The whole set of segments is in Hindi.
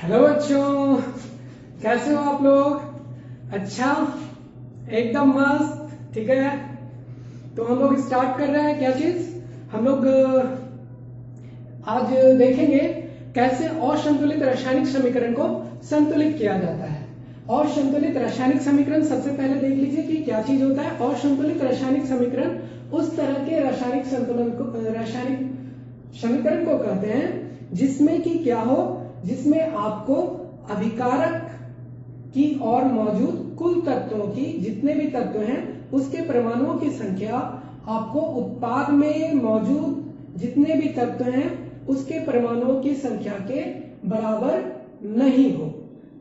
हेलो बच्चों, कैसे हो आप लोग? अच्छा, एकदम मस्त। ठीक है, तो हम लोग स्टार्ट कर रहे हैं। क्या चीज हम लोग आज देखेंगे कैसे असंतुलित रासायनिक समीकरण को संतुलित किया जाता है। असंतुलित रासायनिक समीकरण सबसे पहले देख लीजिए कि क्या चीज होता है। असंतुलित रासायनिक समीकरण उस तरह के रासायनिक संतुलन को रासायनिक समीकरण को कहते हैं जिसमें कि क्या हो, जिसमें आपको अभिकारक की और मौजूद कुल तत्वों की, जितने भी तत्व हैं उसके परमाणुओं की संख्या आपको उत्पाद में मौजूद जितने भी तत्व हैं उसके परमाणुओं की संख्या के बराबर नहीं हो,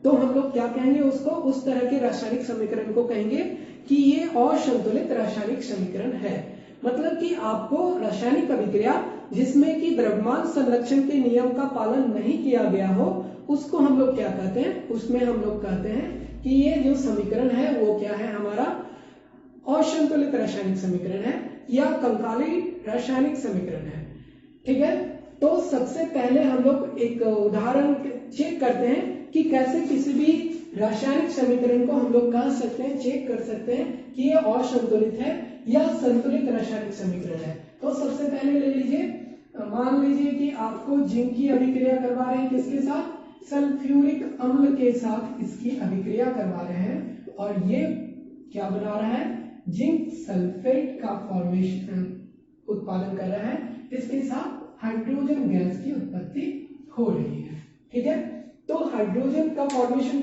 तो हम लोग क्या कहेंगे उसको, उस तरह के रासायनिक समीकरण को कहेंगे कि ये असंतुलित रासायनिक समीकरण है। मतलब कि आपको रासायनिक अभिक्रिया जिसमें कि द्रव्यमान संरक्षण के नियम का पालन नहीं किया गया हो उसको हम लोग क्या कहते हैं, उसमें हम लोग कहते हैं कि ये जो समीकरण है वो क्या है, हमारा असंतुलित रासायनिक समीकरण है या कंकाली रासायनिक समीकरण है। ठीक है, तो सबसे पहले हम लोग एक उदाहरण चेक करते हैं कि कैसे किसी भी रासायनिक समीकरण को हम लोग कह सकते हैं, चेक कर सकते हैं कि ये असंतुलित है या संतुलित रासायनिक समीकरण है। तो सबसे पहले ले लीजिए, मान लीजिए कि आपको जिंक की अभिक्रिया करवा रहे हैं, किसके साथ, सल्फ्यूरिक अम्ल के साथ इसकी अभिक्रिया करवा रहे हैं और ये क्या बना रहा है, जिंक सल्फेट का फॉर्मेशन उत्पादन कर रहा है, इसके साथ हाइड्रोजन गैस की उत्पत्ति हो रही है। ठीक है, तो हाइड्रोजन का फॉर्मेशन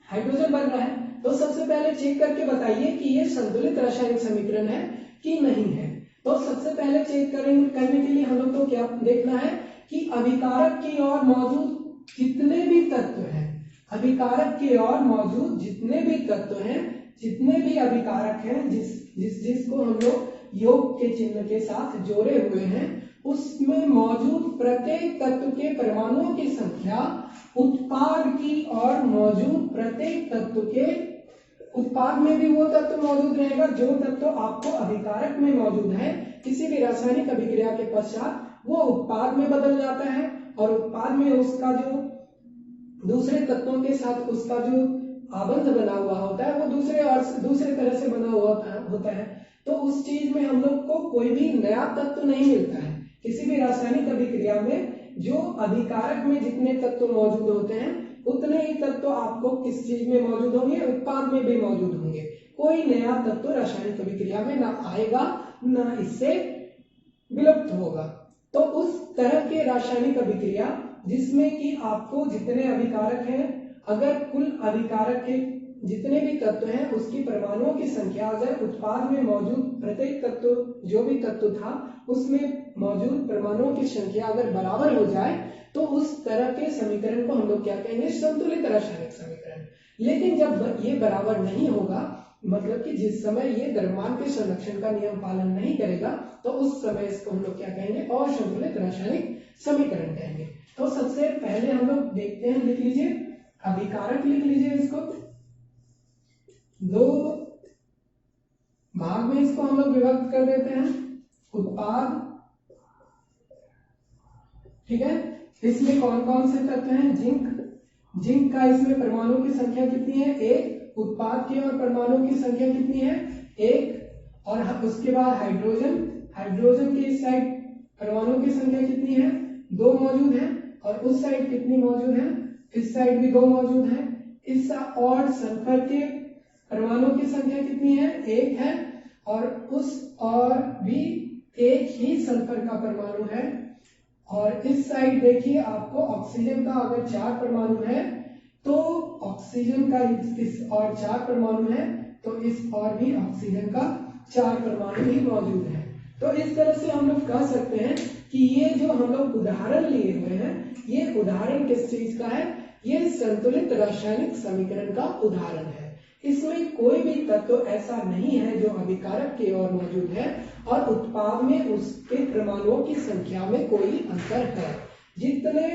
हाइड्रोजन बन रहा है। तो सबसे पहले चेक करके बताइए कि ये संतुलित रासायनिक समीकरण है कि नहीं है। तो सबसे पहले चेक करने के लिए हम लोग को क्या देखना है कि अभिकारक की ओर मौजूद जितने भी तत्व हैं, अभिकारक की ओर मौजूद जितने भी तत्व हैं, जितने भी अभिकारक हैं, जिसको हम लोग योग के चिन्ह के साथ जोड़े हुए हैं, उसमें मौजूद प्रत्येक तत्व के परमाणुओं की संख्या उत्पाद की और मौजूद प्रत्येक तत्व के, उत्पाद में भी वो तत्व मौजूद रहेगा जो तत्व आपको अभिकारक में मौजूद है, किसी भी रासायनिक अभिक्रिया के पश्चात वो उत्पाद में बदल जाता है और उत्पाद में उसका जो दूसरे तत्वों के साथ उसका जो आबंध बना हुआ होता है वो दूसरे तरह से बना हुआ होता है। तो उस चीज में हम लोग को कोई भी नया तत्व नहीं मिलता है। किसी भी रासायनिक अभिक्रिया में जो अभिकारक में जितने तत्व मौजूद होते हैं उतने ही तत्व आपको किस चीज में मौजूद होंगे, उत्पाद में भी मौजूद होंगे। कोई नया तत्व रासायनिक अभिक्रिया में ना आएगा ना इससे विलुप्त होगा। तो उस तरह के रासायनिक अभिक्रिया जिसमें कि आपको जितने अभिकारक हैं, अगर कुल अभिकारक के जितने भी तत्व हैं उसकी परमाणुओं की संख्या अगर उत्पाद में मौजूद प्रत्येक तत्व जो भी तत्व था उसमें मौजूद परमाणुओं की संख्या अगर बराबर हो जाए तो उस तरह के समीकरण को हम लोग क्या कहेंगे, संतुलित रासायनिक समीकरण। लेकिन जब ये बराबर नहीं होगा, मतलब कि जिस समय ये द्रव्यमान के संरक्षण का नियम पालन नहीं करेगा, तो उस समय इसको हम लोग क्या कहेंगे, असंतुलित रासायनिक समीकरण कहेंगे। तो सबसे पहले हम लोग देखते हैं, लिख लीजिए अभिकारक, लिख लीजिए इसको दो भाग में इसको हम लोग विभक्त कर देते हैं, उत्पाद। ठीक है, इसमें कौन कौन से तत्व हैं, जिंक का इसमें परमाणु की संख्या कितनी है, एक। उत्पाद की और परमाणु की संख्या कितनी है, एक। और उसके बाद हाइड्रोजन की इस साइड परमाणु की संख्या कितनी है, दो मौजूद है। और उस साइड कितनी मौजूद है, इस साइड भी दो मौजूद है। इस और सल्फर के परमाणु की संख्या कितनी है, एक है। और उस और भी एक ही सल्फर का परमाणु है। और इस साइड देखिए आपको ऑक्सीजन का अगर 4 परमाणु है तो ऑक्सीजन का इस और 4 परमाणु है, तो इस और भी ऑक्सीजन का 4 परमाणु ही मौजूद है। तो इस तरह से हम लोग कह सकते हैं कि ये जो हम लोग उदाहरण लिए हुए हैं, ये उदाहरण किस चीज का है, ये संतुलित रासायनिक समीकरण का उदाहरण है। इसमें कोई भी तत्व ऐसा नहीं है जो अभिकारक की ओर मौजूद है और उत्पाद में उसके परमाणुओं की संख्या में कोई अंतर है। जितने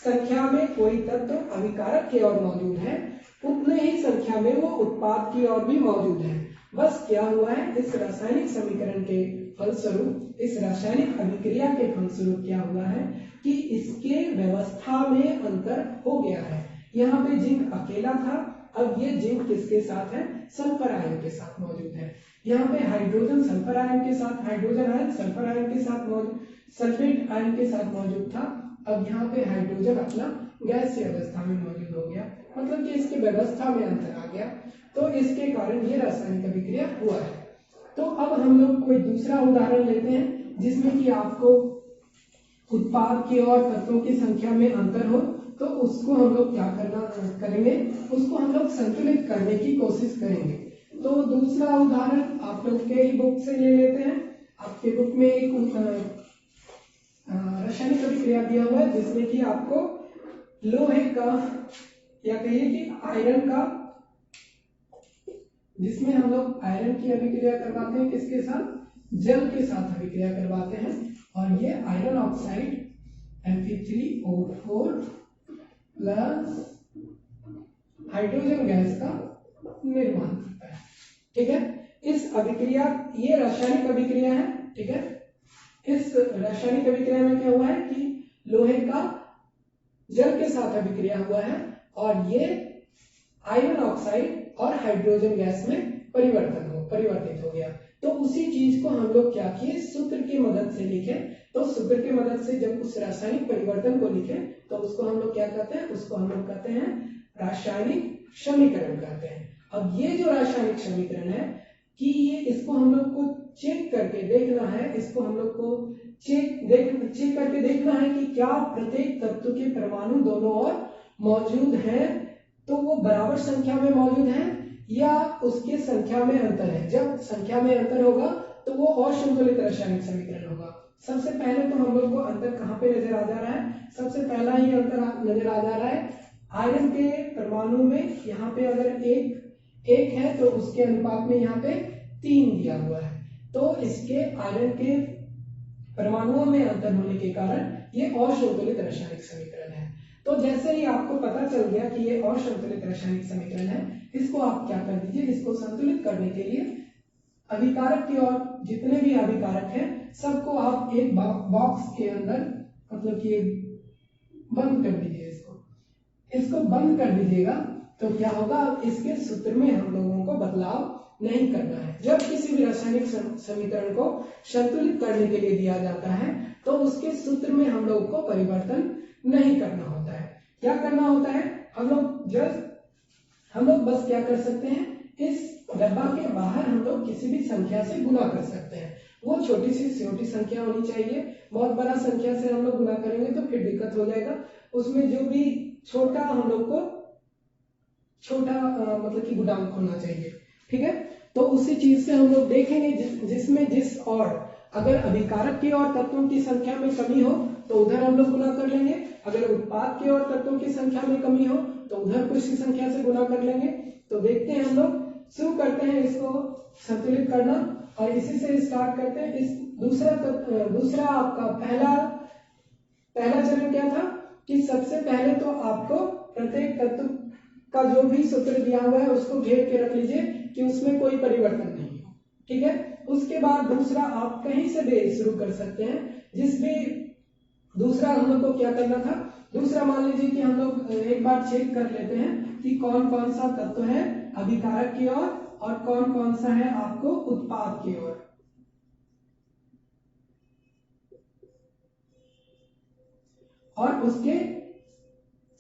संख्या में कोई तत्व अभिकारक की ओर मौजूद है उतने ही संख्या में वो उत्पाद की ओर भी मौजूद है। बस क्या हुआ है, इस रासायनिक समीकरण के फलस्वरूप इस रासायनिक अभिक्रिया के फलस्वरूप क्या हुआ है कि इसके व्यवस्था में अंतर हो गया है। यहाँ पे जिंक अकेला था, अब ये जिंक किसके साथ है, सल्फर आयन के साथ मौजूद है। यहाँ पे हाइड्रोजन सल्फर आयन के साथ, हाइड्रोजन आयन सल्फर आयन के साथ मौजूद, सल्फेट आयन के साथ मौजूद था। अब यहाँ पे हाइड्रोजन अपना गैसीय अवस्था में मौजूद हो गया, मतलब कि इसकी व्यवस्था में अंतर आ गया, तो इसके कारण ये रासायनिक अभिक्रिया हुआ है। तो अब हम लोग कोई दूसरा उदाहरण लेते हैं जिसमें कि आपको उत्पाद की और तत्वों की संख्या में अंतर हो, तो उसको हम लोग क्या करेंगे, उसको हम लोग संतुलित करने की कोशिश करेंगे। तो दूसरा उदाहरण आप लोग के ही बुक से ले लेते हैं। आपके बुक में एक रासायनिक अभिक्रिया दिया हुआ है जिसमें कि आपको लोहे का या कहिए कि आयरन का, जिसमें हम लोग आयरन की अभिक्रिया करवाते हैं किसके साथ, जल के साथ अभिक्रिया करवाते हैं, और ये iron oxide Fe3O4 plus hydrogen gas का निर्माण करता है। ठीक है, इस अभिक्रिया, ये रासायनिक अभिक्रिया है। ठीक है, इस रासायनिक अभिक्रिया में क्या हुआ है कि लोहे का जल के साथ अभिक्रिया हुआ है और ये आयरन ऑक्साइड और हाइड्रोजन गैस में परिवर्तित हो गया। तो उसी चीज को हम लोग क्या किए, सूत्र की मदद से लिखे। तो सूत्र की मदद से जब उस रासायनिक परिवर्तन को लिखे तो उसको हम लोग क्या कहते हैं, उसको हम लोग कहते हैं रासायनिक समीकरण कहते हैं। अब ये जो रासायनिक समीकरण है कि ये, इसको हम लोग को चेक करके देखना है, इसको हम लोग को चेक करके देखना है कि क्या प्रत्येक तत्व के परमाणु दोनों ओर मौजूद हैं, तो वो बराबर संख्या में मौजूद हैं या उसके संख्या में अंतर है। जब संख्या में अंतर होगा तो वो असंतुलित रासायनिक समीकरण होगा। सबसे पहले तो हम लोग को अंतर कहाँ पे नजर आ जा रहा है, सबसे पहला ही अंतर नजर आ जा रहा है आयरन के परमाणु में। यहाँ पे अगर एक है तो उसके अनुपात में यहाँ पे 3 दिया हुआ है, तो इसके आयरन के परमाणुओं में अंतर होने के कारण ये असंतुलित रासायनिक समीकरण है। तो जैसे ही आपको पता चल गया कि ये असंतुलित रासायनिक समीकरण है, इसको आप क्या कर दीजिए, इसको संतुलित करने के लिए अभिकारक की ओर जितने भी अभिकारक हैं सबको आप एक बॉक्स के अंदर, मतलब कि बंद कर दीजिए। इसको बंद कर दीजिएगा तो क्या होगा, अब इसके सूत्र में हम लोगों को बदलाव नहीं करना है। जब किसी भी रासायनिक समीकरण को संतुलित करने के लिए दिया जाता है तो उसके सूत्र में हम लोग को परिवर्तन नहीं करना होता है। क्या करना होता है, हम लोग बस क्या कर सकते हैं, इस डब्बा के बाहर हम लोग किसी भी संख्या से गुना कर सकते हैं। वो छोटी संख्या होनी चाहिए, बहुत बड़ा संख्या से हम लोग गुना करेंगे तो फिर दिक्कत हो जाएगा। उसमें जो भी छोटा, हम लोग को छोटा मतलब कि गुणांक होना चाहिए। ठीक है, तो उसी चीज से हम लोग देखेंगे जिसमें जिस और अगर अभिकारक की और तत्वों की संख्या में कमी हो तो उधर हम लोग गुना कर लेंगे, अगर उत्पाद की और तत्वों की संख्या में कमी हो तो उधर कुछ संख्या से गुना कर लेंगे। तो देखते हैं, हम लोग शुरू करते हैं इसको संतुलित करना और इसी से स्टार्ट करते हैं। इस दूसरा आपका पहला चरण क्या था कि सबसे पहले तो आपको प्रत्येक तत्व का जो भी सूत्र दिया हुआ है उसको घेर के रख लीजिए कि उसमें कोई परिवर्तन नहीं हो। ठीक है, उसके बाद दूसरा आप कहीं से भी शुरू कर सकते हैं, जिस भी दूसरा हम लोग को क्या करना था, दूसरा मान लीजिए कि हम लोग एक बार चेक कर लेते हैं कि कौन कौन सा तत्व है अभिकारक की ओर और कौन कौन सा है आपको उत्पाद की ओर। और उसके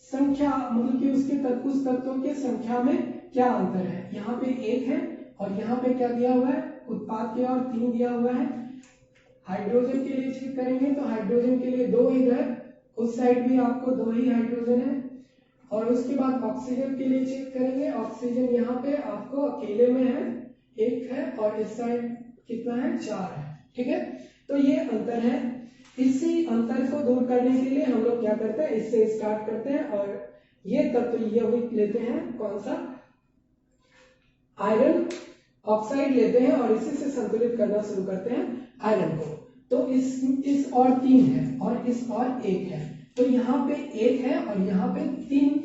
संख्या, मतलब कि उसके उस तत्वों के संख्या में क्या अंतर है। यहाँ पे 1 है और यहाँ पे क्या दिया हुआ है, उत्पाद की ओर 3 दिया हुआ है। हाइड्रोजन के लिए चेक करेंगे तो हाइड्रोजन के लिए 2 इधर, उस साइड भी आपको 2 ही हाइड्रोजन है। और उसके बाद ऑक्सीजन के लिए चेक करेंगे, ऑक्सीजन यहाँ पे आपको अकेले में है, 1 है और इस साइड कितना है, 4 है। ठीक है, तो ये अंतर है। इसी अंतर को दूर करने के लिए हम लोग क्या करते हैं, इससे स्टार्ट करते हैं और ये तत्व ये लेते हैं, कौन सा, आयरन ऑक्साइड लेते हैं और इसी से संतुलित करना शुरू करते हैं आयरन को। तो इस और 3 है और इस और 1 है, तो यहाँ पे 1 है और यहाँ पे 3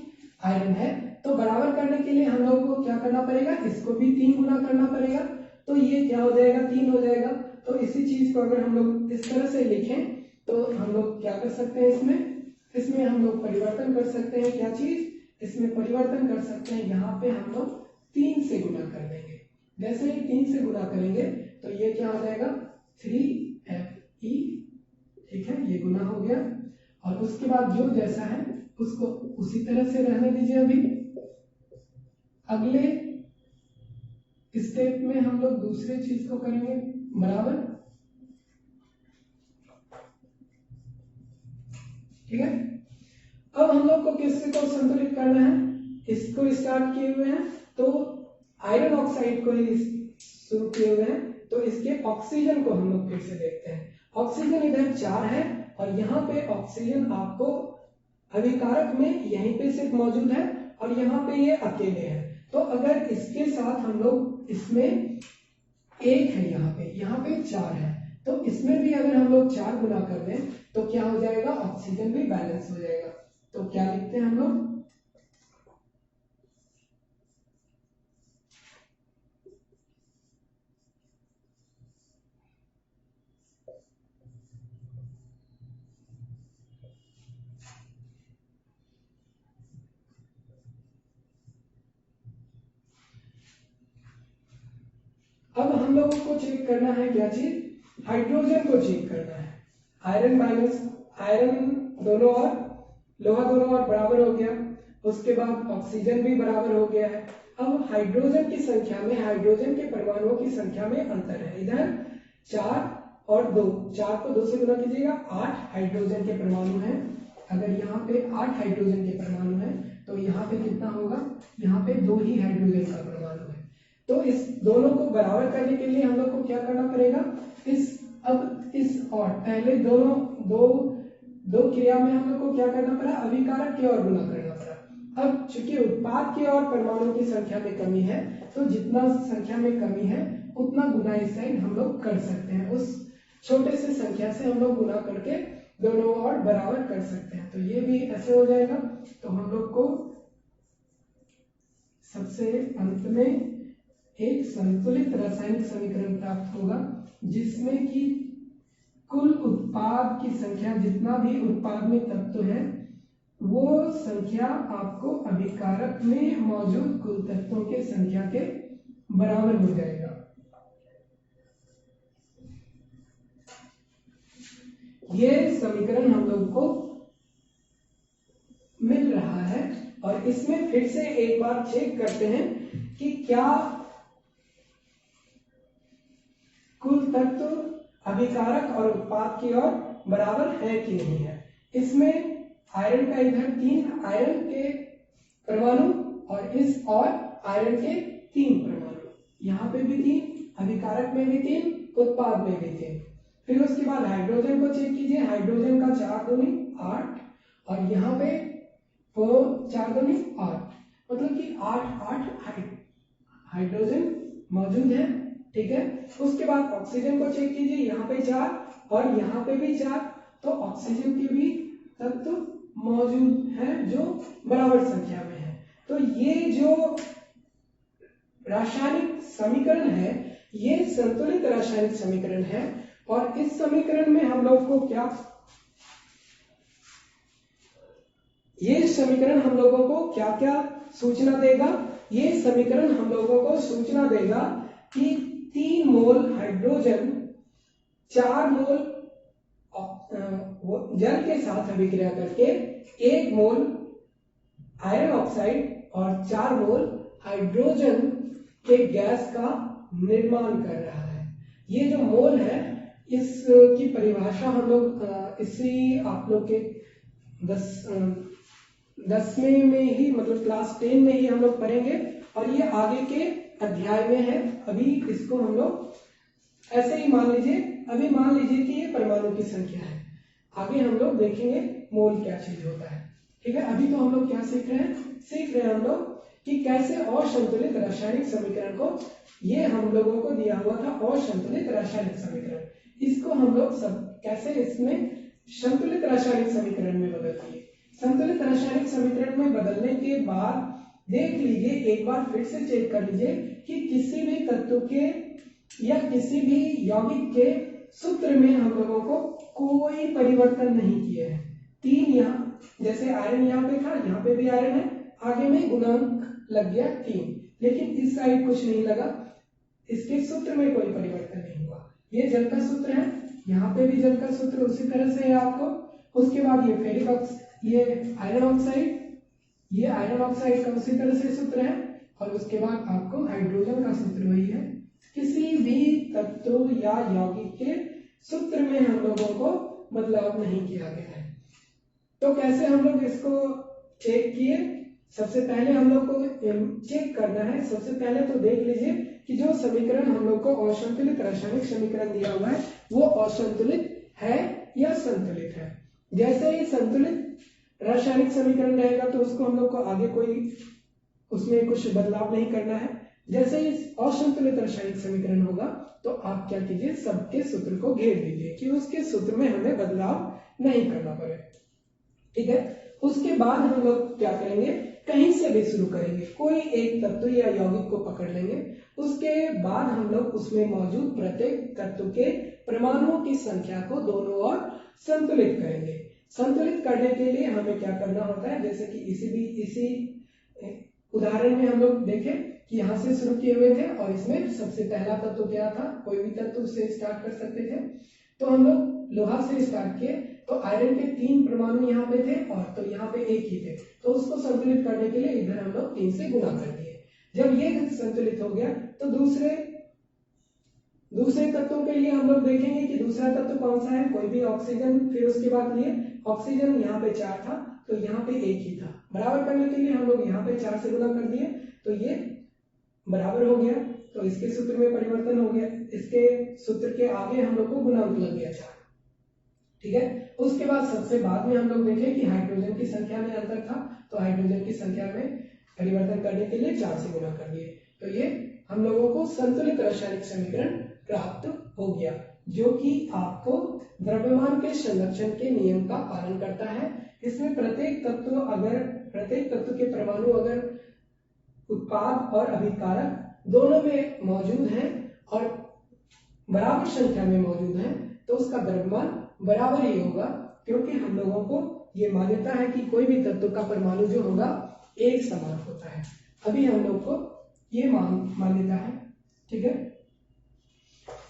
आयरन है। तो बराबर करने के लिए हम लोग को क्या करना पड़ेगा, इसको भी 3 गुना करना पड़ेगा। तो ये क्या हो जाएगा, 3 हो जाएगा। तो इसी चीज को अगर हम लोग इस तरह से लिखें तो हम लोग क्या कर सकते हैं, इसमें हम लोग परिवर्तन कर सकते हैं। क्या चीज, इसमें परिवर्तन कर सकते हैं। यहाँ पे हम लोग 3 से गुना कर देंगे। जैसे ही 3 से गुना करेंगे तो ये क्या हो जाएगा, 3fe, ठीक है, ये गुना हो गया। और उसके बाद जो जैसा है उसको उसी तरह से रहने दीजिए। अभी अगले स्टेप में हम लोग दूसरे चीज को करेंगे बराबर, ठीक है। अब हम लोग को किससे को संतुलित करना है, इसको स्टार्ट किए हुए हैं तो आयरन ऑक्साइड को ही शुरू किए हुए हैं, तो इसके ऑक्सीजन को हम लोग फिर से देखते हैं। ऑक्सीजन इधर 4 है और यहाँ पे ऑक्सीजन आपको अभिकारक में यहीं पे सिर्फ मौजूद है और यहाँ पे ये अकेले है। तो अगर इसके साथ हम लोग, इसमें 1 है, यहाँ पे 4 है, तो इसमें भी अगर हम लोग 4 गुना कर दें तो क्या हो जाएगा, ऑक्सीजन भी बैलेंस हो जाएगा। तो क्या लिखते हैं हम लोग, अब हम लोगों को चेक करना है क्या चीज, हाइड्रोजन को चेक करना है। आयरन माइनस आयरन दोनों और लोहा दोनों और बराबर हो गया, उसके बाद ऑक्सीजन भी बराबर हो गया है। अब हाइड्रोजन की संख्या में, हाइड्रोजन के परमाणुओं की संख्या में अंतर है। इधर 4 और 2, 4 को 2 से गुना कीजिएगा, 8 हाइड्रोजन के परमाणु हैं। अगर यहाँ पे 8 हाइड्रोजन के परमाणु हैं तो यहाँ पे कितना होगा, यहाँ पे 2 ही हाइड्रोजन का परमाणु है। तो इस दोनों को बराबर करने के लिए हम लोग को क्या करना पड़ेगा, इस और पहले दोनों दो क्रिया में हम लोग को क्या करना पड़ा, अभिकारक की ओर गुना करना पड़ा। अब चूंकि उत्पाद की ओर परमाणुओं की संख्या में कमी है तो जितना संख्या में कमी है उतना गुना इस साइड हम लोग कर सकते हैं। उस छोटे से संख्या से हम लोग गुना करके दोनों ओर बराबर कर सकते हैं। तो ये भी ऐसे हो जाएगा। तो हम लोग को सबसे अंत में एक संतुलित रासायनिक समीकरण प्राप्त होगा जिसमें कि कुल उत्पाद की संख्या, जितना भी उत्पाद में तत्व है वो संख्या आपको अभिकारक में मौजूद कुल तत्वों के संख्या के बराबर हो जाएगा। ये समीकरण हम लोग को मिल रहा है और इसमें फिर से एक बार चेक करते हैं कि क्या कुल तत्व अभिकारक और उत्पाद की ओर बराबर है कि नहीं है। इसमें आयरन का इधर 3 आयरन के परमाणु और इस और आयरन के 3 परमाणु, यहाँ पे भी 3, अभिकारक में भी 3, उत्पाद में भी 3। फिर उसके बाद हाइड्रोजन को चेक कीजिए, हाइड्रोजन का 4 दूनी 8 और यहाँ पे 4 दूनी 8, मतलब कि 8 हाइड्रोजन मौजूद है, ठीक है। उसके बाद ऑक्सीजन को चेक कीजिए, यहाँ पे 4 और यहाँ पे भी 4, तो ऑक्सीजन के भी तत्व मौजूद है जो बराबर संख्या में है। तो ये जो रासायनिक समीकरण है ये संतुलित रासायनिक समीकरण है और इस समीकरण में हम लोग को क्या, ये समीकरण हम लोगों को क्या क्या सूचना देगा, ये समीकरण हम लोगों को सूचना देगा कि 3 मोल हाइड्रोजन 4 मोल जल के साथ अभिक्रिया करके 1 मोल आयरन ऑक्साइड और 4 मोल हाइड्रोजन के गैस का निर्माण कर रहा है। ये जो मोल है इसकी परिभाषा हम लोग इसी आप लोग के 10वें में ही, मतलब क्लास 10 में ही हम लोग पढ़ेंगे और ये आगे के अध्याय में है। अभी इसको हम लोग ऐसे ही मान लीजिए, अभी मान लीजिए कि ये परमाणु की संख्या है, आगे हम लोग देखेंगे मोल क्या चीज होता है, ठीक है। अभी तो हम लोग क्या सीख रहे हैं हम लोग कि कैसे असंतुलित रासायनिक समीकरण को, ये हम लोगों को दिया हुआ था असंतुलित रासायनिक समीकरण, इसको हम लोग सब कैसे इसमें संतुलित रासायनिक समीकरण में बदल दिए। संतुलित रासायनिक समीकरण में बदलने के बाद देख लीजिए, एक बार फिर से चेक कर लीजिए कि किसी भी तत्व के या किसी भी यौगिक के सूत्र में हम लोगों को कोई परिवर्तन नहीं किए हैं। 3 यहाँ, जैसे आयरन यहाँ पे था, यहाँ पे भी आयरन है, आगे में गुणांक लग गया 3, लेकिन इस साइड कुछ नहीं लगा, इसके सूत्र में कोई परिवर्तन नहीं हुआ। ये जल का सूत्र है, यहाँ पे भी जल का सूत्र उसी तरह से है आपको। उसके बाद ये फेरिक ऑक्साइड, ये आयरन ऑक्साइड, ये आयरन ऑक्साइड का उसी तरह से सूत्र है, और उसके बाद आपको हाइड्रोजन का सूत्र वही है। किसी भी तत्व या यौगिक के सूत्र में हम लोगों को बदलाव नहीं किया गया है। तो कैसे हम लोग इसको चेक किए? सबसे पहले हम लोग को चेक करना है, सबसे पहले तो देख लीजिए कि जो समीकरण हम लोग को असंतुलित रासायनिक समीकरण दिया हुआ है वो असंतुलित है या संतुलित है। जैसे ही संतुलित रासायनिक समीकरण रहेगा तो उसको हम लोग को आगे कोई उसमें कुछ बदलाव नहीं करना है। जैसे ही असंतुलित रासायनिक समीकरण होगा तो आप क्या कीजिए, सबके सूत्र को घेर दीजिए कि उसके सूत्र में हमें बदलाव नहीं करना पड़े। ठीक है, उसके बाद हम लोग क्या करेंगे, कहीं से भी शुरू करेंगे, कोई एक तत्व या यौगिक को पकड़ लेंगे, उसके बाद हम लोग उसमें मौजूद प्रत्येक तत्व के परमाणुओं की संख्या को दोनों ओर संतुलित करेंगे। संतुलित करने के लिए हमें क्या करना होता है, जैसे कि इसी उदाहरण में हम लोग देखें कि यहाँ से शुरू किए हुए थे और इसमें सबसे पहला तत्व क्या था, कोई भी तत्व से स्टार्ट कर सकते थे। तो हम लोग लोहा से स्टार्ट किए, तो आयरन के 3 परमाणु यहाँ पे थे और तो यहाँ पे 1 ही थे, तो उसको संतुलित करने के लिए इधर हम लोग 3 से गुणा कर दिए। जब ये संतुलित हो गया तो दूसरे तत्वों के लिए हम लोग देखेंगे कि दूसरा तत्व कौन सा है, कोई भी ऑक्सीजन। फिर उसके बाद लिए ऑक्सीजन यहाँ पे 4 था तो यहाँ पे 1 ही था, बराबर करने के लिए हम लोग यहाँ पे 4 से गुणा कर दिए तो ये बराबर हो गया। तो इसके सूत्र में परिवर्तन हो गया, इसके सूत्र के आगे हम लोग को गुणांक लग गया 4। ठीक है, उसके बाद सबसे बाद में हम लोग देखें कि हाइड्रोजन की संख्या में अंतर था, तो हाइड्रोजन की संख्या में परिवर्तन करने के लिए 4 से गुणा कर दिए, तो ये हम लोगों को संतुलित रासायनिक समीकरण प्राप्त हो गया, जो कि आपको द्रव्यमान के संरक्षण के नियम का पालन करता है। इसमें प्रत्येक तत्व के परमाणु अगर उत्पाद और अभिकारक दोनों में मौजूद हैं और बराबर संख्या में मौजूद हैं तो उसका द्रव्यमान बराबर ही होगा, क्योंकि हम लोगों को ये मान्यता है कि कोई भी तत्व का परमाणु जो होगा एक समान होता है। अभी हम लोग को ये मान्यता है। ठीक है,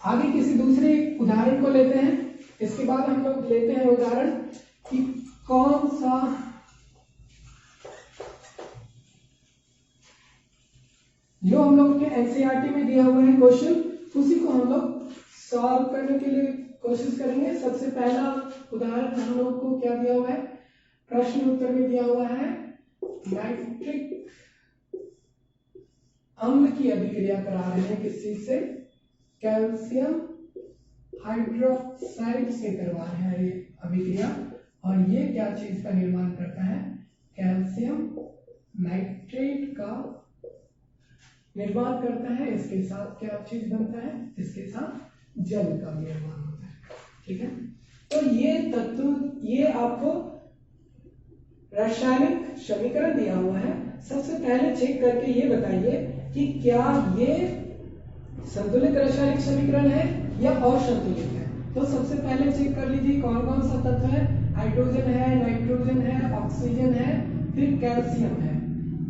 आगे किसी दूसरे उदाहरण को लेते हैं। इसके बाद हम लोग लेते हैं उदाहरण कि कौन सा जो हम लोग के एनसीईआरटी में दिया हुआ है क्वेश्चन, उसी को हम लोग सॉल्व करने के लिए कोशिश करेंगे। सबसे पहला उदाहरण हम लोग को क्या दिया हुआ है, प्रश्न उत्तर में दिया हुआ है नाइट्रिक अम्ल की अभिक्रिया करा रहे हैं किसी से, कैल्शियम हाइड्रोक्साइड से करवा रहे हैं ये अभिक्रिया, और ये क्या चीज का निर्माण करता है, कैल्शियम नाइट्रेट का निर्माण करता है। इसके साथ क्या चीज बनता है, इसके साथ जल का निर्माण होता है। ठीक है, तो ये तत्व, ये आपको रासायनिक समीकरण दिया हुआ है। सबसे पहले चेक करके ये बताइए कि क्या ये संतुलित रासायनिक समीकरण है या असंतुलित है। तो सबसे पहले चेक कर लीजिए कौन कौन सा तत्व है, हाइड्रोजन है, नाइट्रोजन है, ऑक्सीजन है, फिर कैल्शियम है,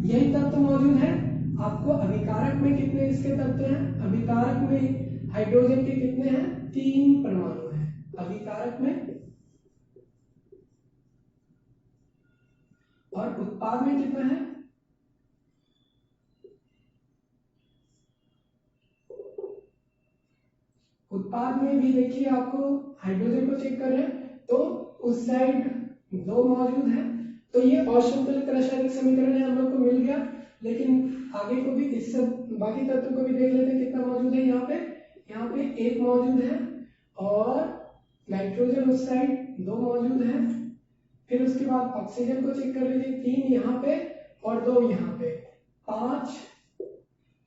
यही तत्व मौजूद है। आपको अभिकारक में कितने इसके तत्व हैं, अभिकारक में हाइड्रोजन के कितने हैं, 3 परमाणु हैं अभिकारक में, और उत्पाद में कितना है, उत्पाद में भी देखिए आपको हाइड्रोजन को चेक कर रहे हैं तो उस साइड 2 मौजूद है, तो ये असंतुलित रासायनिक समीकरण है, हम लोग को मिल गया। लेकिन आगे को भी इस सब बाकी तत्वों को भी देख लेते हैं कितना मौजूद है। यहाँ पे 1 मौजूद है और नाइट्रोजन उस साइड 2 मौजूद है। फिर उसके बाद ऑक्सीजन को चेक कर लीजिए, 3 यहाँ पे और 2 यहाँ पे, 5,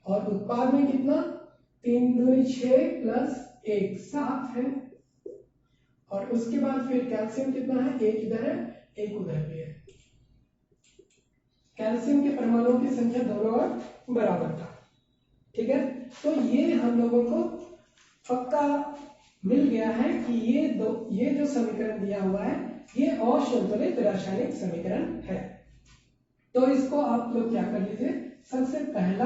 और उत्पाद में कितना, 3 दूनी 6 प्लस 1 7 है। और उसके बाद फिर कैल्शियम कितना है, 1 इधर है 1 उधर भी है। कैल्शियम के परमाणुओं की संख्या दोनों ओर बराबर था। ठीक है, तो ये हम लोगों को पक्का मिल गया है कि ये जो समीकरण दिया हुआ है ये असंतुलित रासायनिक समीकरण है। तो इसको आप लोग क्या कर लीजिए, सबसे पहला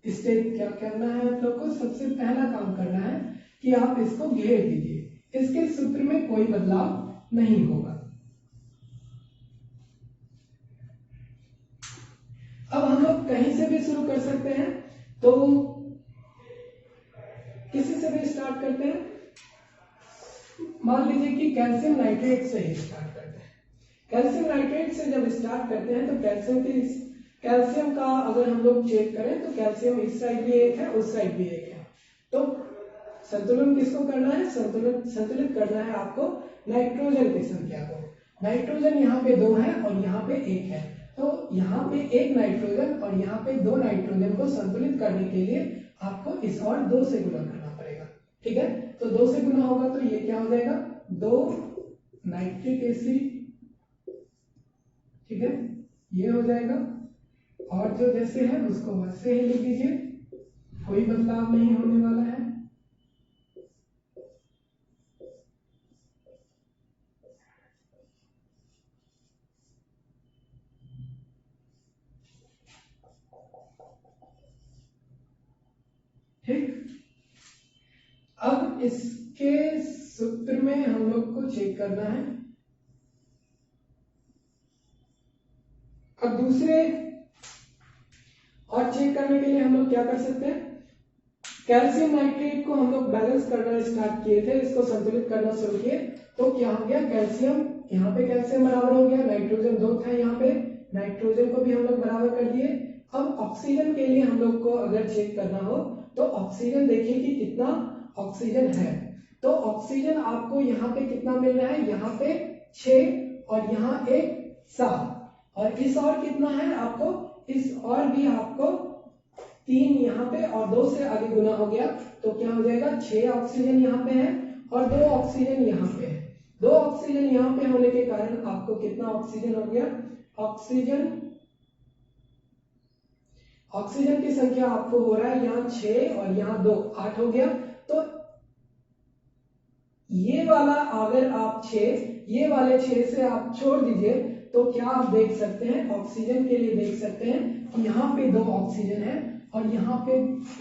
स्टेप क्या करना है, आप लोग को सबसे पहला काम करना है कि आप इसको घेर दीजिए, इसके सूत्र में कोई बदलाव नहीं होगा। अब हम लोग कहीं से भी शुरू कर सकते हैं, तो किसी से भी स्टार्ट करते हैं। मान लीजिए कि कैल्शियम नाइट्रेट से ही स्टार्ट करते हैं। कैल्शियम नाइट्रेट से जब स्टार्ट करते हैं तो कैल्शियम का अगर हम लोग चेक करें तो कैल्शियम इस साइड भी एक है, उस साइड भी एक है। तो संतुलन किसको करना है, संतुलित करना है आपको नाइट्रोजन की संख्या को। नाइट्रोजन यहाँ पे 2 है और यहाँ पे 1 है, तो यहाँ पे 1 नाइट्रोजन और यहाँ पे 2 नाइट्रोजन को संतुलित करने के लिए आपको इस और 2 से गुणा करना पड़ेगा। ठीक है, तो 2 से गुना होगा तो ये क्या हो जाएगा, 2 नाइट्रिक एसिड। ठीक है, ये हो जाएगा, और जो जैसे है उसको वैसे ही लिख दीजिए, कोई बदलाव नहीं होने वाला है। ठीक, अब इसके सूत्र में हम लोग को चेक करना है। अब दूसरे और चेक करने के लिए हम लोग क्या कर सकते हैं, कैल्शियम नाइट्रेट को हम लोग बैलेंस करना स्टार्ट किए थे, इसको संतुलित करना शुरू किए, तो क्या हो गया, कैल्शियम यहाँ पे कैल्शियम बराबर हो गया, नाइट्रोजन 2 था यहाँ पे, नाइट्रोजन को भी हम लोग बराबर कर दिए। अब ऑक्सीजन के लिए हम लोग को अगर चेक करना हो तो ऑक्सीजन देखिए कि कितना ऑक्सीजन है, तो ऑक्सीजन आपको यहाँ पे कितना मिल रहा है, यहाँ पे 6 और यहाँ एक 7, और इस और कितना है आपको, इस और भी आपको 3 यहाँ पे और 2 से आगे गुना हो गया, तो क्या हो जाएगा, 6 ऑक्सीजन यहाँ पे है और 2 ऑक्सीजन यहाँ पे है। 2 ऑक्सीजन यहाँ पे होने के कारण आपको कितना ऑक्सीजन हो गया, ऑक्सीजन की संख्या आपको हो रहा है यहाँ 6 और यहाँ 2, 8 हो गया। तो ये वाला अगर आप 6, ये वाले 6 से आप छोड़ दीजिए तो क्या आप देख सकते हैं, ऑक्सीजन के लिए देख सकते हैं कि यहाँ पे 2 ऑक्सीजन है और यहाँ पे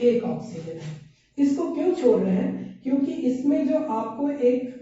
1 ऑक्सीजन है। इसको क्यों छोड़ रहे हैं, क्योंकि इसमें जो आपको एक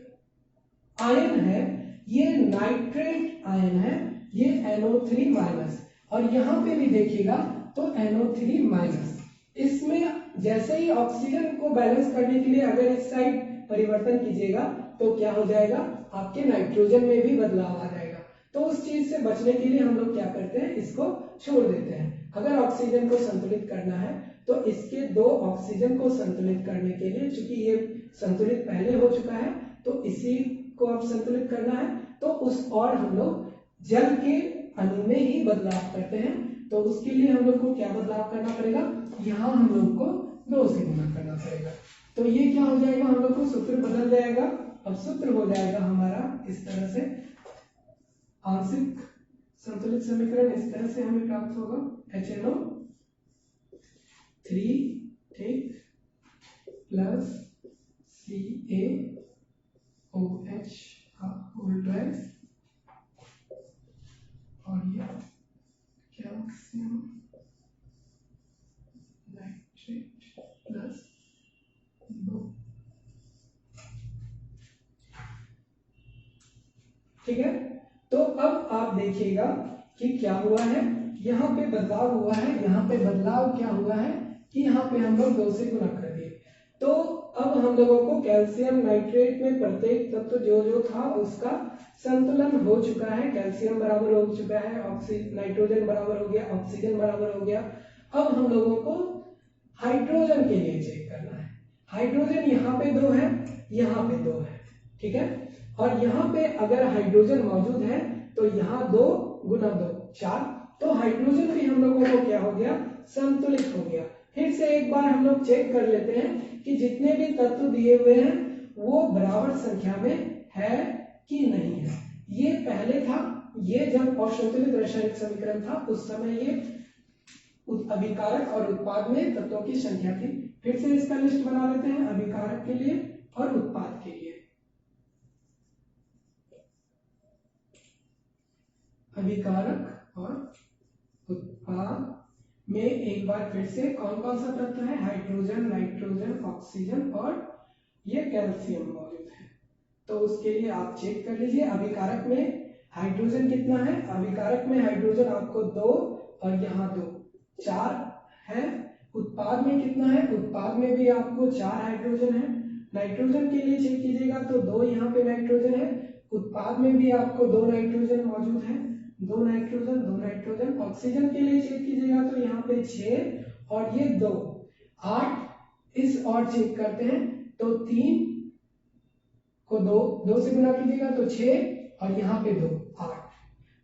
आयन है ये नाइट्रेट आयन है, ये NO3 माइनस, और यहाँ पे भी देखिएगा तो NO3 माइनस। इसमें जैसे ही ऑक्सीजन को बैलेंस करने के लिए अगर इस साइड परिवर्तन कीजिएगा तो क्या हो जाएगा, आपके नाइट्रोजन में भी बदलाव आ जाएगा। तो उस चीज से बचने के लिए हम लोग क्या करते हैं, इसको छोड़ देते हैं। अगर ऑक्सीजन को संतुलित करना है तो इसके 2 ऑक्सीजन को संतुलित करने के लिए, चूंकि ये संतुलित पहले हो चुका है तो इसी को अब संतुलित करना है, तो उस और हम लोग जल के अणु में ही बदलाव करते हैं। तो उसके लिए हम लोग को क्या बदलाव करना पड़ेगा, यहाँ हम लोग को 2 से गुना करना पड़ेगा। तो ये क्या हो जाएगा, हम लोग को सूत्र बदल जाएगा। अब सूत्र हो जाएगा हमारा इस तरह से, आंशिक संतुलित समीकरण इस तरह से हमें प्राप्त होगा, HNO3 ठीक प्लस CaOH का होल ट्वाइस, और ये कैल्शियम नाइट्रेट प्लस 2। ठीक है, तो अब आप देखिएगा कि क्या हुआ है, यहाँ पे बदलाव हुआ है, यहाँ पे बदलाव क्या हुआ है कि यहाँ पे हम लोग 2 से गुना कर दिए। तो अब हम लोगों को कैल्शियम नाइट्रेट में प्रत्येक तत्व जो जो था उसका संतुलन हो चुका है, कैल्शियम बराबर हो चुका है, नाइट्रोजन बराबर हो गया, ऑक्सीजन बराबर हो गया। अब हम लोगों को हाइड्रोजन के लिए चेक करना है। हाइड्रोजन यहाँ पे 2 है, यहाँ पे 2 है, ठीक है, और यहाँ पे अगर हाइड्रोजन मौजूद है तो यहाँ 2 गुना 2 4, तो हाइड्रोजन भी हम लोगों को क्या हो गया, संतुलित हो गया। फिर से एक बार हम लोग चेक कर लेते हैं कि जितने भी तत्व दिए हुए हैं वो बराबर संख्या में है कि नहीं है। ये पहले था, ये जब असंतुलित रासायनिक समीकरण था उस समय ये अभिकारक और उत्पाद में तत्वों की संख्या थी, फिर से इसका लिस्ट बना लेते हैं अभिकारक के लिए और उत्पाद के लिए। अभिकारक और उत्पाद में एक बार फिर से कौन कौन सा तत्व है, हाइड्रोजन, नाइट्रोजन, ऑक्सीजन और ये कैल्शियम मौजूद है। तो उसके लिए आप चेक कर लीजिए अभिकारक में हाइड्रोजन कितना है। अभिकारक में हाइड्रोजन आपको 2 और यहाँ 2, 4 है। उत्पाद में कितना है, उत्पाद में भी आपको 4 हाइड्रोजन है। नाइट्रोजन के लिए चेक कीजिएगा तो 2 यहाँ पे नाइट्रोजन है। उत्पाद में भी आपको 2 नाइट्रोजन मौजूद है, 2 नाइट्रोजन, 2 नाइट्रोजन। ऑक्सीजन के लिए चेक कीजिएगा तो यहाँ पे 6 और ये 2, 8। इस और चेक करते हैं तो 3 को 2 से गुना कीजिएगा तो 6 और यहाँ पे 2, 8।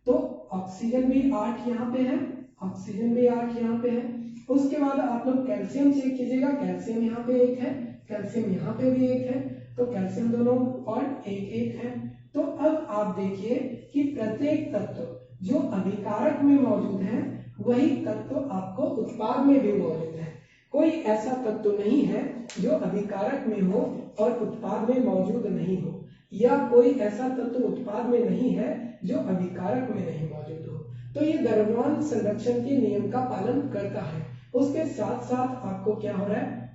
तो ऑक्सीजन भी 8 यहाँ पे है, ऑक्सीजन भी 8 यहाँ पे है। उसके बाद आप लोग कैल्शियम चेक कीजिएगा, कैल्शियम यहाँ पे 1 है, कैल्शियम यहाँ पे भी 1 है। तो कैल्शियम दोनों और 1 है। तो अब आप देखिए कि प्रत्येक तत्व जो अभिकारक में मौजूद है वही तत्व आपको उत्पाद में भी मौजूद है। कोई ऐसा तत्व नहीं है जो अभिकारक में हो और उत्पाद में मौजूद नहीं हो, या कोई ऐसा तत्व उत्पाद में नहीं है जो अभिकारक में नहीं मौजूद हो। तो ये द्रव्यमान संरक्षण के नियम का पालन करता है। उसके साथ साथ आपको क्या हो रहा है,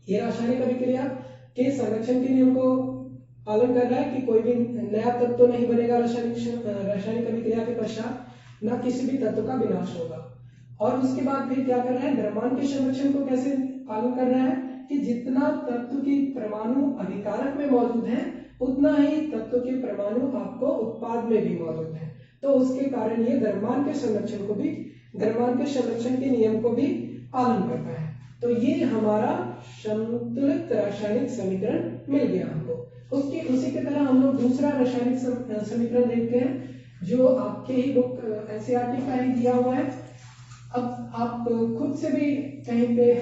ये रासायनिक अभिक्रिया के संरक्षण के नियम को पालन कर रहा है कि कोई भी नया तत्व तो नहीं बनेगा रासायनिक अभिक्रिया के पश्चात, न किसी भी तत्व का विनाश होगा। और उसके बाद फिर क्या कर रहा है, द्रव्यमान के संरक्षण को कैसे पालन कर रहा है कि जितना तत्व की परमाणु अभिकारक में मौजूद है उतना ही तत्व के परमाणु आपको उत्पाद में भी मौजूद है। तो उसके कारण ये द्रव्यमान के संरक्षण को भी, द्रव्यमान के संरक्षण के नियम को भी पालन करता है। तो ये हमारा संतुलित रासायनिक समीकरण मिल गया हमको। उसी के तरह हम लोग दूसरा रासायनिक समीकरण देखते हैं जो आपके ही बुक एनसीईआरटी का ही दिया हुआ है। अब आप खुद से भी कहीं पे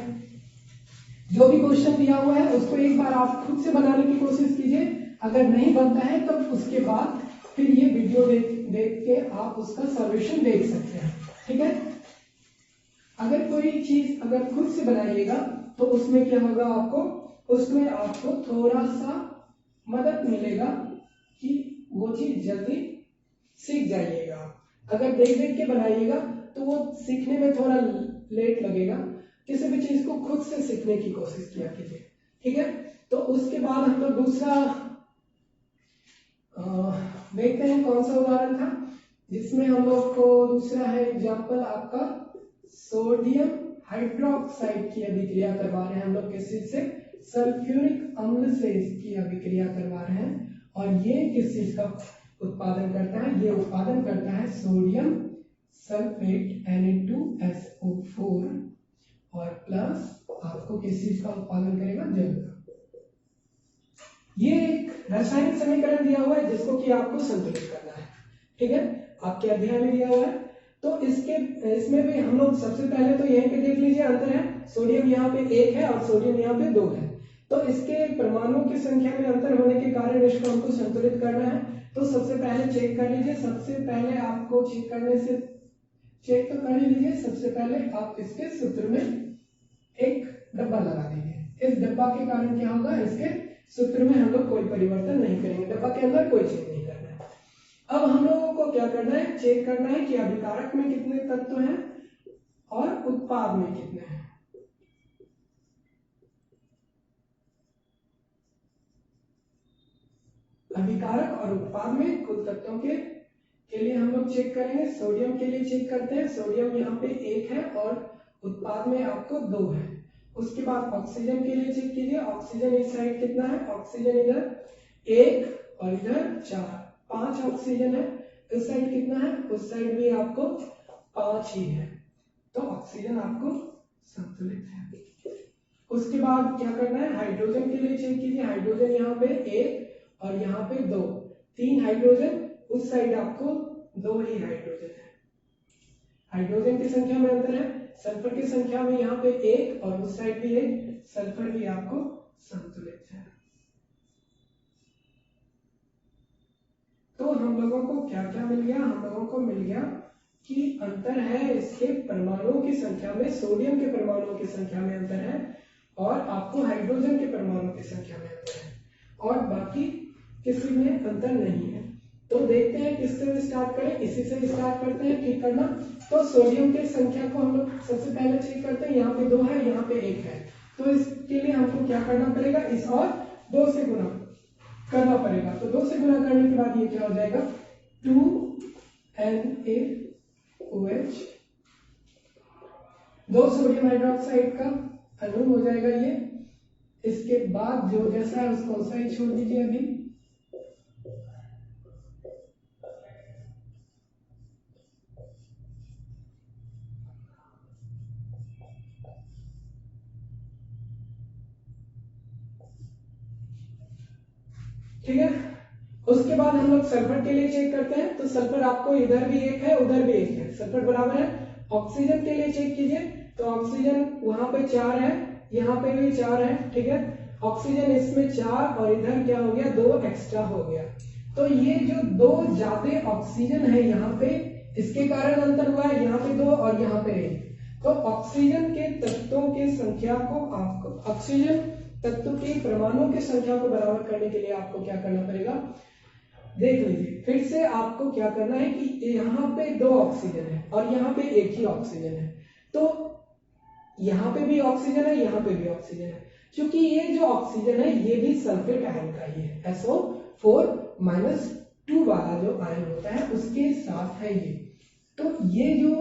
जो भी क्वेश्चन दिया हुआ है उसको एक बार आप खुद से बनाने की कोशिश कीजिए। अगर नहीं बनता है तो उसके बाद फिर ये वीडियो देख के आप उसका सॉल्यूशन देख सकते हैं, ठीक है। अगर कोई चीज अगर खुद से बनाइएगा तो उसमें क्या होगा, उसमें आपको थोड़ा सा मदद मिलेगा कि वो चीज जल्दी सीख जाइएगा। अगर देख देख के बनाइएगा तो वो सीखने में थोड़ा लेट लगेगा। किसी भी चीज को खुद से सीखने की कोशिश किया कीजिए, ठीक है। तो उसके बाद हम लोग दूसरा देखते हैं कौन सा उदाहरण था जिसमें हम लोग को दूसरा है एग्जाम्पल आपका सोडियम हाइड्रोक्साइड की अभिक्रिया करवा रहे हैं हम लोग। किस चीज से, सल्फ्यूरिक अम्ल से इसकी अभिक्रिया करवा रहे हैं। और ये किस चीज का उत्पादन करता है, ये उत्पादन करता है सोडियम सल्फेट Na2SO4 और प्लस आपको किस चीज का उत्पादन करेगा, जल का। ये एक रासायनिक समीकरण दिया हुआ है जिसको कि आपको संतुलित करना है, ठीक है, आपके अध्याय में दिया हुआ है। तो इसमें भी हम लोग सबसे पहले तो यहीं पे देख लीजिए अंतर है। सोडियम यहाँ पे 1 है और सोडियम यहाँ पे 2 है। तो इसके परमाणुओं की संख्या में अंतर होने के कारण इसको हमको संतुलित करना है। तो सबसे पहले चेक कर लीजिए, सबसे पहले आपको चेक करने से चेक तो कर ही लीजिए। सबसे पहले आप इसके सूत्र में एक डब्बा लगा दीजिए। इस डब्बा के कारण क्या होगा, इसके सूत्र में हम लोग कोई परिवर्तन नहीं करेंगे, डब्बा के अंदर कोई चेंज नहीं करना है। अब हम लोगों को क्या करना है, चेक करना है कि अभिकारक में कितने तत्व हैं और उत्पाद में कितने हैं। अभिकारक और उत्पाद में कुल तत्वों के लिए हम लोग चेक करेंगे। सोडियम के लिए चेक करते हैं, सोडियम यहाँ पे 1 है और उत्पाद में आपको 2 है। उसके बाद ऑक्सीजन के लिए चेक कीजिए, ऑक्सीजन इस साइड कितना है, ऑक्सीजन इधर 1 और इधर 4, 5 ऑक्सीजन है। इस साइड कितना है, उस साइड भी आपको 5 ही है। तो ऑक्सीजन आपको संतुलित है। उसके बाद क्या करना है, हाइड्रोजन के लिए चेक कीजिए, हाइड्रोजन यहाँ पे 1 और यहाँ पे 2, 3 हाइड्रोजन, उस साइड आपको 2 ही हाइड्रोजन है। हाइड्रोजन की संख्या में अंतर है, सल्फर की संख्या में यहाँ पे 1 और उस साइड भी 1, सल्फर भी आपको संतुलित है। तो हम लोगों को क्या क्या मिल गया, हम लोगों को मिल गया कि अंतर है इसके परमाणुओं की संख्या में, सोडियम के परमाणुओं की संख्या में अंतर है और आपको हाइड्रोजन के परमाणु की संख्या में अंतर है और बाकी किसी में अंतर नहीं है। तो देखते हैं किससे स्टार्ट करें, इसी से स्टार्ट करते हैं ठीक करना। तो सोडियम की संख्या को हम लोग सबसे पहले चेक करते हैं। यहाँ पे 2 है, यहाँ पे 1 है, तो इसके लिए हमको क्या करना पड़ेगा, इस और 2 से गुना करना पड़ेगा। तो 2 से गुना करने के बाद ये क्या हो जाएगा 2NaOH, 2 सोडियम हाइड्रोक्साइड का अणु हो जाएगा ये। इसके बाद जो जैसा है उसको वैसा ही छोड़ दीजिए अभी। ठीक है, उसके बाद हम लोग सल्फर के लिए चेक करते हैं। तो सल्फर आपको इधर भी 1 है, उधर भी 1 है, सल्फर बराबर है। ऑक्सीजन के लिए चेक कीजिए, तो ऑक्सीजन वहां पे 4 है, यहाँ पे भी 4 है। ठीक है, ऑक्सीजन इसमें 4 और इधर क्या हो गया 2 एक्स्ट्रा हो गया। तो ये जो 2 ज्यादा ऑक्सीजन है यहाँ पे, इसके कारण अंतर हुआ है, यहाँ पे 2 और यहाँ पे 1। तो ऑक्सीजन के तत्वों की संख्या को आपको, ऑक्सीजन तत्व की परमाणुओं की संख्या को बराबर करने के लिए आपको क्या करना पड़ेगा, देख लीजिए फिर से। आपको क्या करना है कि यहाँ पे 2 ऑक्सीजन है और यहाँ पे 1 ही ऑक्सीजन है, तो यहाँ पे भी ऑक्सीजन है, यहाँ पे भी ऑक्सीजन है। क्योंकि ये जो ऑक्सीजन है ये भी सल्फेट आयन का ही है, SO4-2 वाला जो आयन होता है उसके साथ है ये। तो ये जो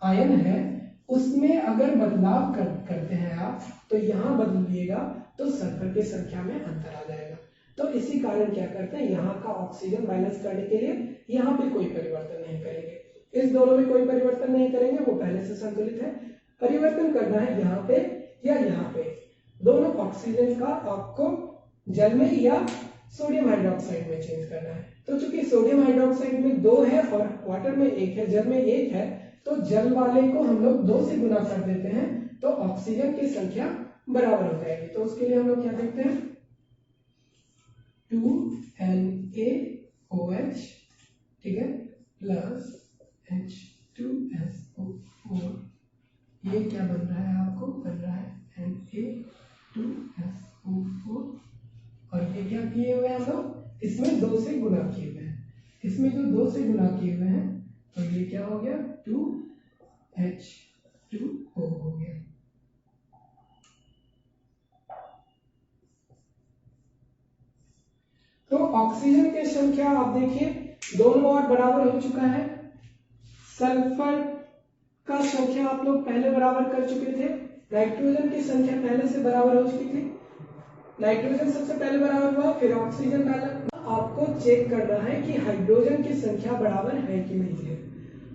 आयन है उसमें अगर बदलाव करते हैं आप, तो यहाँ बदलिएगा तो सल्फर की संख्या में अंतर आ जाएगा। तो इसी कारण क्या करते हैं, यहाँ का ऑक्सीजन बैलेंस करने के लिए यहाँ पे कोई परिवर्तन नहीं करेंगे, इस दोनों में कोई परिवर्तन नहीं करेंगे, वो पहले से संतुलित है। परिवर्तन करना है यहाँ पे या यहाँ पे, दोनों ऑक्सीजन का आपको जल में या सोडियम हाइड्रोक्साइड में चेंज करना है। तो चूंकि सोडियम हाइड्रोक्साइड में 2 है और वाटर में 1 है, जल में 1 है, तो जल वाले को हम लोग 2 से गुना कर देते हैं तो ऑक्सीजन की संख्या बराबर हो जाएगी। तो उसके लिए हम लोग क्या देखते हैं 2NaOH, ठीक है, प्लस H2SO4, ये क्या बन रहा है आपको, बन रहा है Na2SO4। और ये क्या किए हुए हैं हम लोग, इसमें 2 से गुना किए हुए हैं, इसमें जो 2 से गुना किए हुए हैं तो ये क्या हो गया 2H2O हो गया। तो ऑक्सीजन की संख्या आप देखिए दोनों ओर बराबर हो चुका है। सल्फर का संख्या आप लोग पहले बराबर कर चुके थे, नाइट्रोजन की संख्या पहले से बराबर हो चुकी थी, नाइट्रोजन सबसे पहले बराबर हुआ, फिर ऑक्सीजन बराबर। आपको चेक करना है कि हाइड्रोजन की संख्या बराबर है कि नहीं है।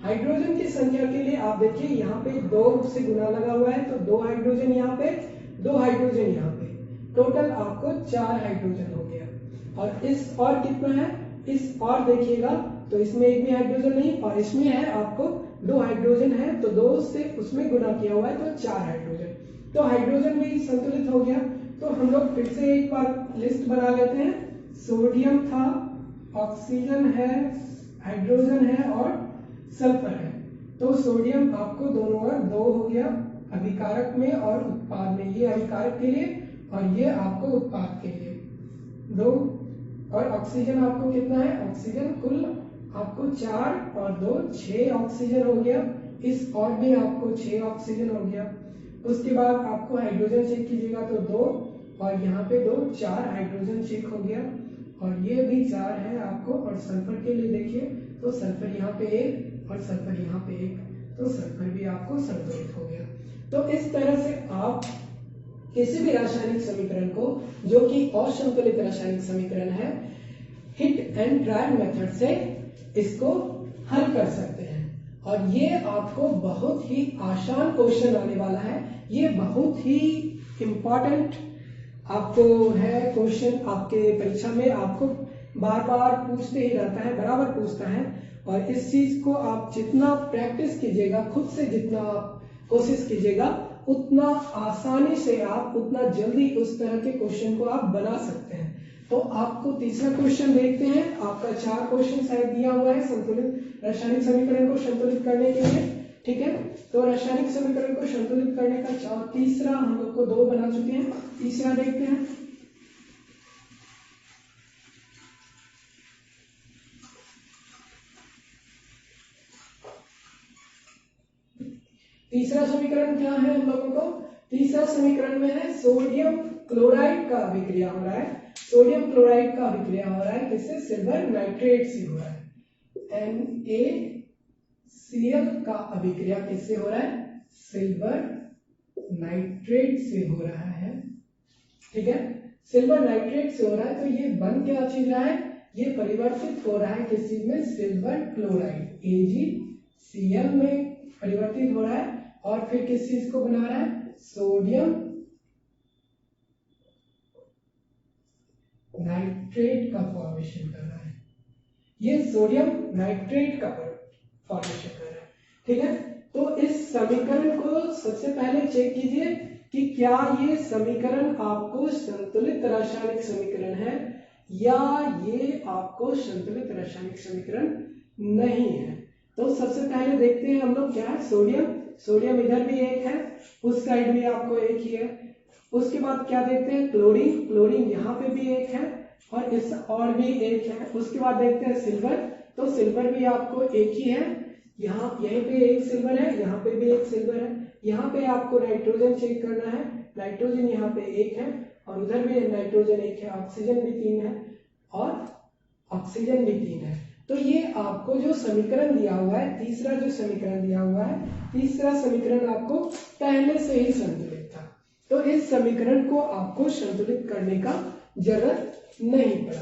हाइड्रोजन की संख्या के लिए आप देखिए यहाँ पे 2 से गुना लगा हुआ है, तो 2 हाइड्रोजन यहाँ पे, 2 हाइड्रोजन यहाँ पे, टोटल आपको 4 हाइड्रोजन हो गया। और इस और कितना है, इस और देखिएगा तो इसमें एक भी हाइड्रोजन नहीं, और इसमें है आपको 2 हाइड्रोजन है, तो 2 से उसमें गुना किया हुआ है तो 4 हाइड्रोजन। तो हाइड्रोजन भी संतुलित हो गया। तो हम लोग फिर से एक बार लिस्ट बना लेते हैं। सोडियम था, ऑक्सीजन है, हाइड्रोजन है और सल्फर है। तो सोडियम आपको दोनों ओर 2 हो गया, अभिकारक में और उत्पाद में, ये अभिकारक के लिए और ये आपको उत्पाद के लिए 2। और ऑक्सीजन आपको कितना है, ऑक्सीजन कुल आपको 4 और 2 6 ऑक्सीजन हो गया, इस और भी आपको 6 ऑक्सीजन हो गया। उसके बाद आपको हाइड्रोजन चेक कीजिएगा तो 2 और यहाँ पे 2, 4 हाइड्रोजन चेक हो गया और ये भी 4 है आपको। और सल्फर के लिए देखिए तो सल्फर यहाँ पे 1 और सल्फर यहाँ पे 1, तो सल्फर भी आपको संतुलित हो गया। तो इस तरह से आप किसी भी रासायनिक समीकरण को, जो कि असंतुलित रासायनिक समीकरण है, हिट एंड ट्रायल मेथड से इसको हल कर सकते हैं। और ये आपको बहुत ही आसान क्वेश्चन आने वाला है, ये बहुत ही इंपॉर्टेंट आपको है क्वेश्चन, आपके परीक्षा में आपको बार बार पूछते ही रहता है, बराबर पूछता है। और इस चीज को आप जितना प्रैक्टिस कीजिएगा, खुद से जितना आप कोशिश कीजिएगा, उतना आसानी से आप उतना जल्दी उस तरह के क्वेश्चन को आप बना सकते हैं। तो आपको तीसरा क्वेश्चन देखते हैं। आपका 4 क्वेश्चन शायद दिया हुआ है संतुलित रासायनिक समीकरण को संतुलित करने के लिए। ठीक है। तो रासायनिक समीकरण को संतुलित करने का तीसरा हम लोग को 2 बना चुके हैं, तीसरा देखते हैं। तीसरा समीकरण क्या है हम लोगों को? तीसरा समीकरण में है सोडियम क्लोराइड का अभिक्रिया हो रहा है, सोडियम क्लोराइड का अभिक्रिया हो रहा है किससे? सिल्वर नाइट्रेट से हो रहा है। NaCl का अभिक्रिया किससे हो रहा है? सिल्वर नाइट्रेट से हो रहा है, ठीक है। सिल्वर नाइट्रेट से हो रहा है, तो ये बन क्या चीज रहा है? ये परिवर्तित हो रहा है किस चीज में? सिल्वर क्लोराइड AgCl में परिवर्तित हो रहा है और फिर किस चीज को बना रहा है? सोडियम नाइट्रेट का फॉर्मेशन कर रहा है, ये सोडियम नाइट्रेट का फॉर्मेशन कर रहा है, ठीक है। तो इस समीकरण को सबसे पहले चेक कीजिए कि क्या ये समीकरण आपको संतुलित रासायनिक समीकरण है या ये आपको संतुलित रासायनिक समीकरण नहीं है। तो सबसे पहले देखते हैं हम लोग क्या है? सोडियम, सोडियम इधर भी एक है, उस साइड भी आपको एक ही है। उसके बाद क्या देखते हैं? क्लोरीन, क्लोरीन यहाँ पे भी एक है और इस और भी एक है। उसके बाद देखते हैं सिल्वर, तो सिल्वर भी आपको एक ही है, यहाँ यहीं पे एक सिल्वर है, यहाँ पे भी एक सिल्वर है। यहाँ पे आपको नाइट्रोजन चेक करना है, नाइट्रोजन यहाँ पे एक है और उधर भी नाइट्रोजन एक है, ऑक्सीजन भी 3 है और ऑक्सीजन भी 3 है। तो ये आपको जो समीकरण दिया हुआ है, तीसरा जो समीकरण दिया हुआ है, तीसरा समीकरण आपको पहले से ही संतुलित था, तो इस समीकरण को आपको संतुलित करने का जरूरत नहीं पड़ा।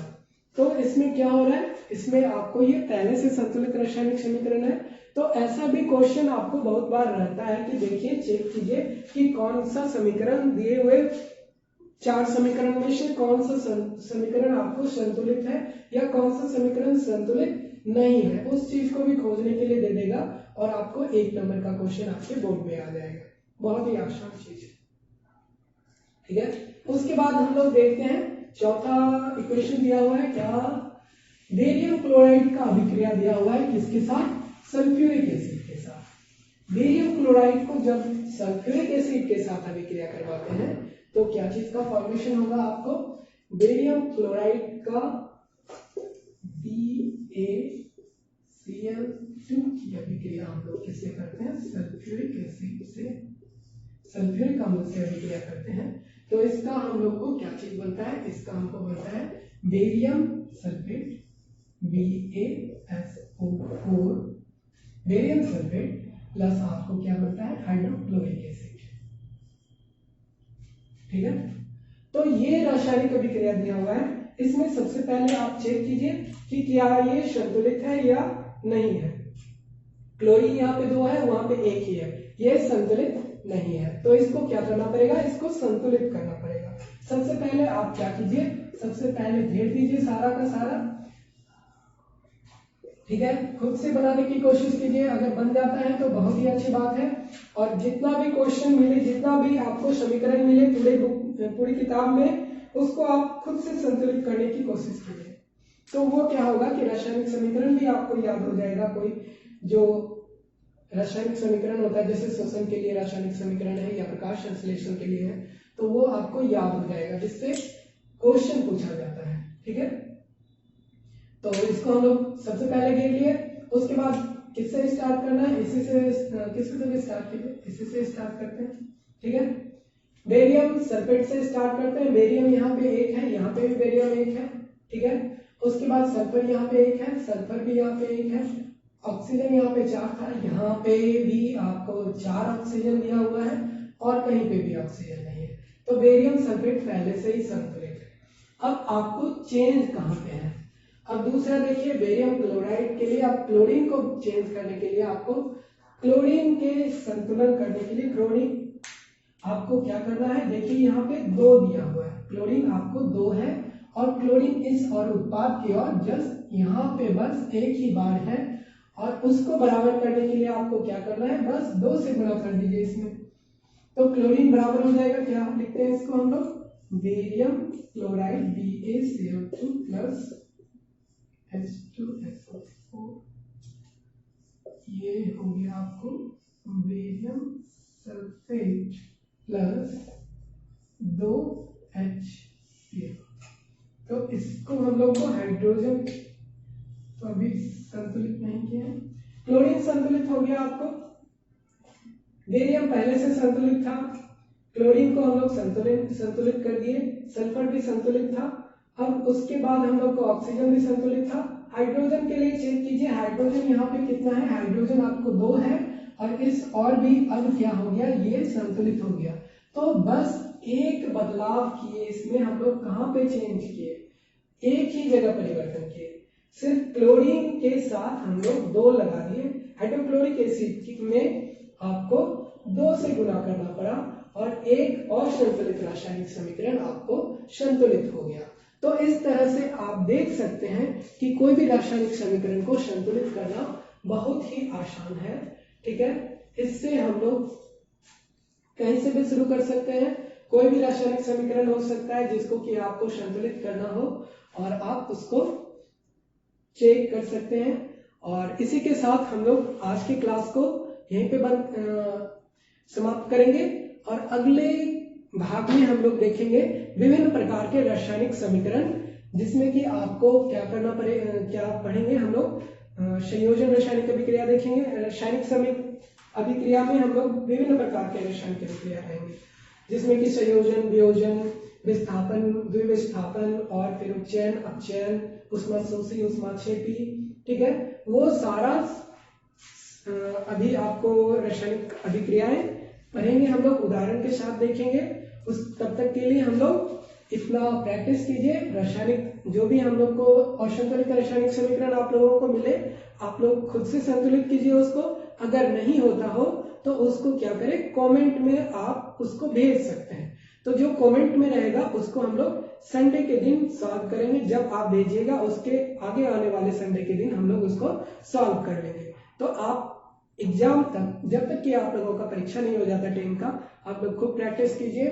तो इसमें क्या हो रहा है? इसमें आपको ये पहले से संतुलित रासायनिक समीकरण है। तो ऐसा भी क्वेश्चन आपको बहुत बार रहता है कि देखिए चेक कीजिए कि कौन सा समीकरण दिए हुए 4 समीकरण में से कौन सा समीकरण आपको संतुलित है या कौन सा समीकरण संतुलित नहीं है, उस चीज को भी खोजने के लिए दे देगा और आपको 1 नंबर का क्वेश्चन आपके बोर्ड में आ जाएगा। बहुत ही आसान चीज है, ठीक है। उसके बाद हम लोग देखते हैं चौथा इक्वेशन दिया हुआ है क्या? बेरियम क्लोराइड का अभिक्रिया दिया हुआ है किसके साथ? सल्फ्यूरिक एसिड के साथ। बेरियम क्लोराइड को जब सल्फ्यूरिक एसिड के साथ अभिक्रिया करवाते हैं तो क्या चीज का फॉर्मेशन होगा? आपको बेरियम क्लोराइड का BaCl2 की अभिक्रिया हम लोग किससे करते हैं? सल्फ्यूरिक एसिड से, सल्फ्यूरिक अम्ल से अभिक्रिया करते हैं। तो इसका हम लोग को क्या चीज बनता है? इसका हमको बनता है barium sulphate BaSO4, barium sulphate plus आपको क्या बनता है? हाइड्रोक्लोरिक एसिड, ठीक है। तो ये रासायनिक अभिक्रिया दिया हुआ है, इसमें सबसे पहले आप चेक कीजिए कि क्या ये संतुलित है या नहीं है। क्लोरीन यहाँ पे 2 है, वहां पे 1 ही है, ये संतुलित नहीं है। तो इसको क्या करना पड़ेगा? इसको संतुलित करना पड़ेगा। सबसे पहले आप क्या कीजिए? सबसे पहले घेर दीजिए सारा का सारा, ठीक है। खुद से बनाने की कोशिश कीजिए, अगर बन जाता है तो बहुत ही अच्छी बात है। और जितना भी क्वेश्चन मिले, जितना भी आपको समीकरण मिले पूरी किताब में, उसको आप खुद से संतुलित करने की कोशिश कीजिए। तो वो क्या होगा कि रासायनिक समीकरण भी आपको याद हो जाएगा। कोई जो रासायनिक समीकरण होता है, जैसे श्वसन के लिए रासायनिक समीकरण है या प्रकाश संश्लेषण के लिए है, तो वो आपको याद हो जाएगा, जिससे क्वेश्चन पूछा जाता है, ठीक है। तो इसको हम लोग सबसे पहले घेर लिए। उसके बाद किससे स्टार्ट करना है? इसी से, किससे स्टार्ट कीजिए? इसी से स्टार्ट करते हैं, ठीक है। बेरियम सल्फेट से स्टार्ट करते हैं। बेरियम यहाँ पे 1 है, यहाँ पे भी बेरियम 1 है, ठीक है। उसके बाद सल्फर यहाँ पे 1 है, सल्फर भी यहाँ पे 1 है, ऑक्सीजन यहाँ पे 4 था, यहाँ पे भी आपको 4 ऑक्सीजन दिया हुआ है और कहीं पे भी ऑक्सीजन नहीं है। तो बेरियम सल्फेट पहले से ही संतुलित है। अब आपको चेंज कहाँ पे है? अब दूसरा देखिए, बेरियम क्लोराइड के लिए आप क्लोरीन को चेंज करने के लिए आपको क्लोरीन के संतुलन करने के लिए क्लोरीन आपको क्या करना है? देखिए यहाँ पे 2 दिया हुआ है, क्लोरीन आपको 2 है और क्लोरीन इस और उत्पाद की ओर जस्ट यहाँ पे बस 1 ही बार है और उसको बराबर करने के लिए आपको क्या करना है? बस 2 से गुणा कर दीजिए इसमें। तो क्लोरीन बराबर हो जाएगा, क्या लिखते हैं इसको हम लोग? Barium chloride BaCl2 plus H2SO4, ये हो गया आपको बेरियम सल्फेट प्लस 2HCl। तो इसको हम लोग को हाइड्रोजन तो अभी संतुलित नहीं किया है। क्लोरीन संतुलित हो गया आपको, बेरियम पहले से संतुलित था, क्लोरीन को हम लोग संतुलित कर दिए, सल्फर भी संतुलित था। अब उसके बाद हम लोग को ऑक्सीजन भी संतुलित था। हाइड्रोजन के लिए चेक कीजिए, हाइड्रोजन यहाँ पे कितना है, हाइड्रोजन आपको 2 है और इस और भी अब क्या हो गया, ये संतुलित हो गया। तो बस एक बदलाव किए इसमें, हम लोग कहाँ पे चेंज किए, एक ही जगह परिवर्तन किए, सिर्फ क्लोरीन के साथ हम लोग 2 लगा दिए, हाइड्रोक्लोरिक एसिड में आपको 2 से गुना करना पड़ा और एक और संतुलित रासायनिक समीकरण आपको संतुलित हो गया। तो इस तरह से आप देख सकते हैं कि कोई भी रासायनिक समीकरण को संतुलित करना बहुत ही आसान है। ठीक है, इससे हम लोग कहीं से भी शुरू कर सकते हैं, कोई भी रासायनिक समीकरण हो सकता है जिसको कि आपको संतुलित करना हो और आप उसको चेक कर सकते हैं। और इसी के साथ हम लोग आज की क्लास को यहीं पे समाप्त करेंगे और अगले भाग में हम लोग देखेंगे विभिन्न प्रकार के रासायनिक समीकरण, जिसमें कि आपको क्या करना क्या पढ़ेंगे हम लोग, संयोजन रासायनिक अभिक्रिया देखेंगे। रासायनिक अभिक्रिया में हम लोग विभिन्न प्रकार के रासायनिक अभिक्रिया रहेंगे, जिसमें कि संयोजन, वियोजन, विस्थापन, द्विविस्थापन और फिर उपचयन, अपचयन, ऊष्माशोषी, ऊष्माक्षेपी। ठीक है, वो सारा अभी आपको रासायनिक अभिक्रियाएं पढ़ेंगे, हम लोग उदाहरण के साथ देखेंगे। उस तब तक के लिए हम लोग इतना प्रैक्टिस कीजिए। रासायनिक जो भी हम लोग को असंतुलित रासायनिक समीकरण आप लोगों को मिले, आप लोग खुद से संतुलित कीजिए उसको। अगर नहीं होता हो तो उसको क्या करें, कमेंट में आप उसको भेज सकते हैं। तो जो कमेंट में रहेगा उसको हम लोग संडे के दिन सॉल्व करेंगे। जब आप भेजिएगा उसके आगे आने वाले संडे के दिन हम लोग उसको सॉल्व कर लेंगे। तो आप एग्जाम तक, जब तक कि आप लोगों का परीक्षा नहीं हो जाता 10 का, आप लोग खूब प्रैक्टिस कीजिए।